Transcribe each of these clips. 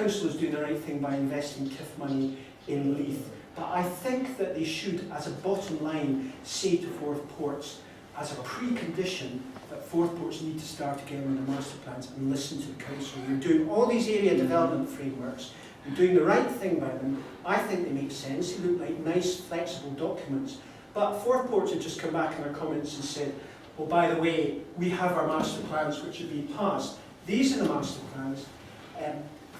council is doing the right thing by investing TIF money in Leith. But I think that they should, as a bottom line, say to Forth Ports, as a precondition, that Forth Ports need to start again with the master plans and listen to the council. You're doing all these area development frameworks, you're doing the right thing by them. I think they make sense, they look like nice, flexible documents. But Forth Ports have just come back in their comments and said, well, by the way, we have our master plans which have been passed. These are the master plans.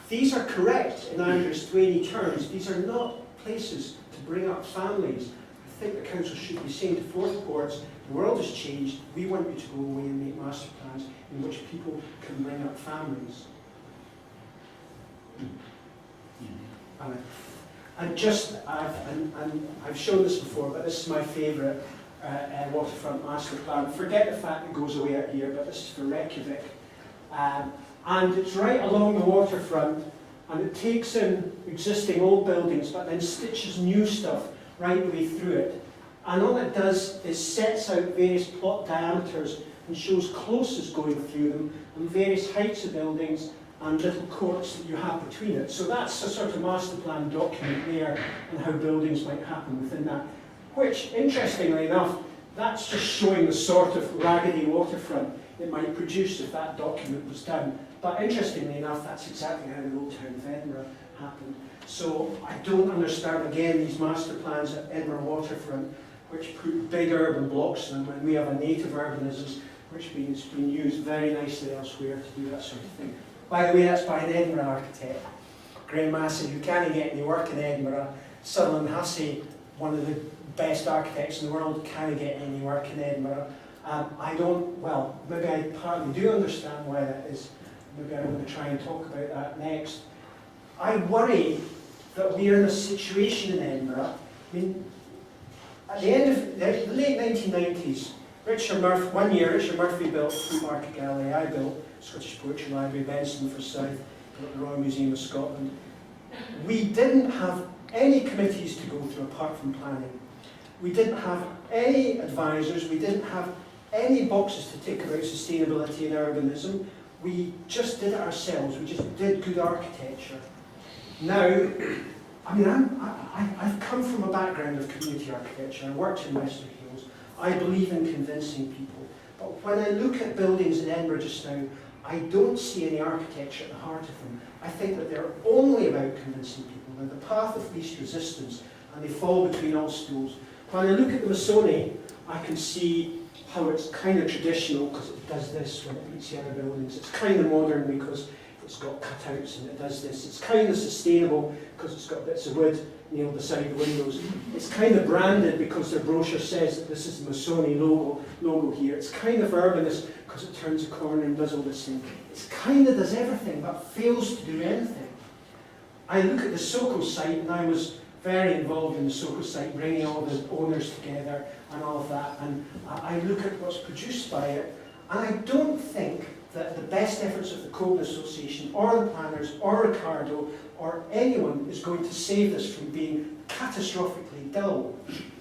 These are correct in Andrew's Twainy terms. These are not places to bring up families. I think the council should be saying to Forth Ports, the world has changed, we want you to go away and make master plans in which people can bring up families. I've shown this before, but this is my favourite waterfront master plan. Forget the fact it goes away out here, but this is for Reykjavik. And it's right along the waterfront, and it takes in existing old buildings, but then stitches new stuff right the way through it. And all it does is sets out various plot diameters and shows closes going through them, and various heights of buildings and little courts that you have between it. So that's a sort of master plan document there, and how buildings might happen within that. Which, interestingly enough, that's just showing the sort of raggedy waterfront it might produce if that document was done. But interestingly enough, that's exactly how the Old Town of Edinburgh happened. So I don't understand, again, these master plans at Edinburgh waterfront, which put big urban blocks in them, and we have a native urbanism which has been used very nicely elsewhere to do that sort of thing. By the way, that's by an Edinburgh architect, Graham Massey, who can't get any work in Edinburgh. Sutherland Hussey, one of the best architects in the world, can't get any work in Edinburgh. Well, maybe I partly do understand why that is. Maybe I'm going to try and talk about that next. I worry that we are in a situation in Edinburgh. I mean, at the end of the late 1990s, Richard Murphy built Fleet Market Gallery, I built Scottish Poetry Library, Benson for South, built the Royal Museum of Scotland. We didn't have any committees to go to apart from planning. We didn't have any advisors, we didn't have any boxes to tick about sustainability and urbanism. We just did it ourselves, we just did good architecture. Now, I mean, I've come from a background of community architecture. I worked in Western Hills. I believe in convincing people. But when I look at buildings in Edinburgh just now, I don't see any architecture at the heart of them. I think that they're only about convincing people. They're the path of least resistance, and they fall between all stools. When I look at the Masoni, I can see how it's kind of traditional because it does this when it meets the other buildings. It's kind of modern because it's got cutouts and it does this. It's kind of sustainable because it's got bits of wood nailed beside the windows. It's kind of branded because their brochure says that this is the Masoni logo here. It's kind of urbanist because it turns a corner and does all this thing. It kind of does everything but fails to do anything. I look at the Soko site, and I was very involved in the Soko site, bringing all the owners together and all of that, and I look at what's produced by it, and I don't think that the best efforts of the Coven Association or the planners or Ricardo or anyone is going to save this from being catastrophically dull.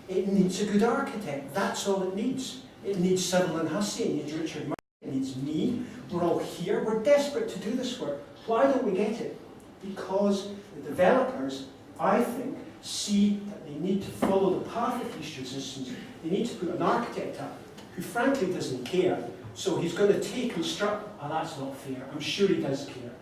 It needs a good architect, that's all it needs. It needs Sutherland Hussey, it needs Richard Murphy, it needs me. We're all here, we're desperate to do this work. Why don't we get it? Because the developers, I think, see that they need to follow the path of least resistance. They need to put an architect up who frankly doesn't care. So he's going to take that's not fair, I'm sure he does care.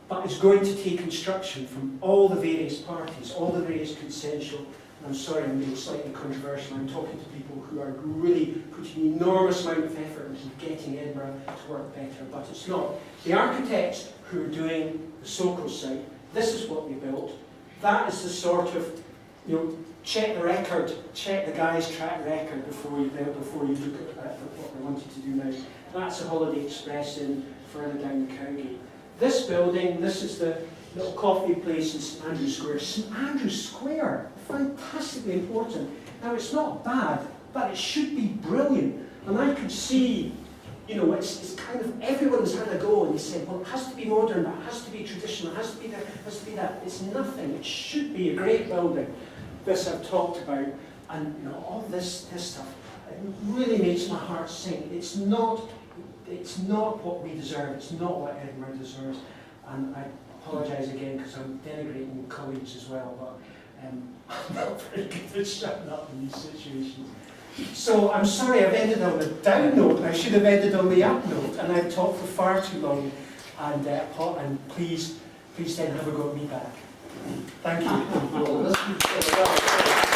But he's going to take instruction from all the various parties, all the various consensual, and I'm sorry I'm being slightly controversial, I'm talking to people who are really putting an enormous amount of effort into getting Edinburgh to work better, but it's not. The architects who are doing the Soko site, this is what we built. That is the sort of, check the record, check the guy's track record before you look at what they wanted to do now. That's a Holiday Express in further down the Cowgate. This building, this is the little coffee place in St Andrews Square. St Andrews Square, fantastically important. Now it's not bad, but it should be brilliant. And I could see, it's kind of, everyone's had a go and they said, well, it has to be modern, it has to be traditional, it has to be that, it has to be that. It's nothing, it should be a great building. This I've talked about, and all this stuff, it really makes my heart sing. It's not what we deserve, it's not what Edinburgh deserves. And apologise again because I'm denigrating colleagues as well, but I'm not very good at shutting up in these situations. So I'm sorry I've ended on a down note. I should have ended on the up note, and I've talked for far too long. And please then have a go at me back. Thank you.